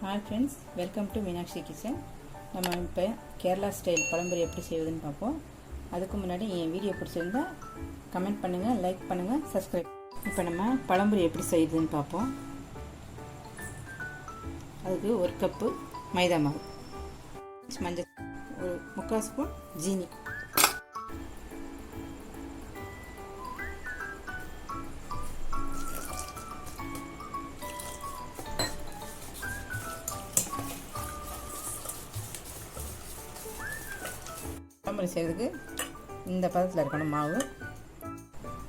Hi friends, welcome to Meenakshi kitchen. நம்ம இப்போ Kerala style பழம்பொரி எப்படி செய்வதுன்னு பார்ப்போம். அதுக்கு முன்னாடி என் வீடியோ பிடிச்சிருந்தா கமெண்ட் பண்ணுங்கள், லைக் பண்ணுங்கள், சப்ஸ்கிரைப். இப்போ நம்ம பழம்பொரி எப்படி செய்யுதுன்னு பார்ப்போம். அதுக்கு 1 கப்பு மைதா மாவு, மஞ்சள், ஒரு 3/4 ஸ்பூன் ஜீனி, பழம்பொரி செய்கிறதுக்கு இந்த பதத்தில் இருக்கணும் மாவு.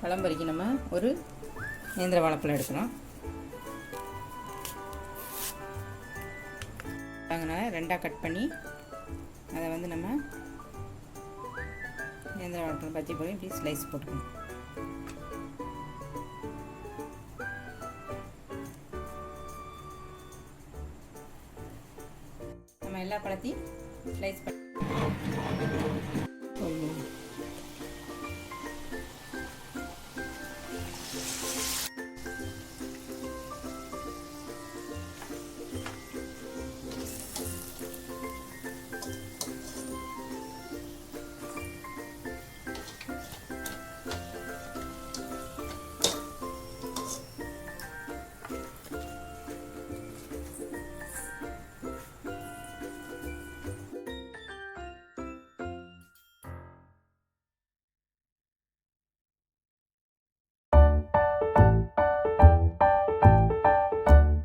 பழம்பொரிக்கு நம்ம ஒரு நேந்திர வாழைப்பழம் எடுக்கணும். அதனால் 2ஆக கட் பண்ணி அதை வந்து நம்ம நேந்திர வாழைப்பழம் பச்சை போய் இப்படி ஸ்லைஸ் போட்டுக்கணும். நம்ம எல்லா பழத்தையும் ஸ்லைஸ் பண்ணி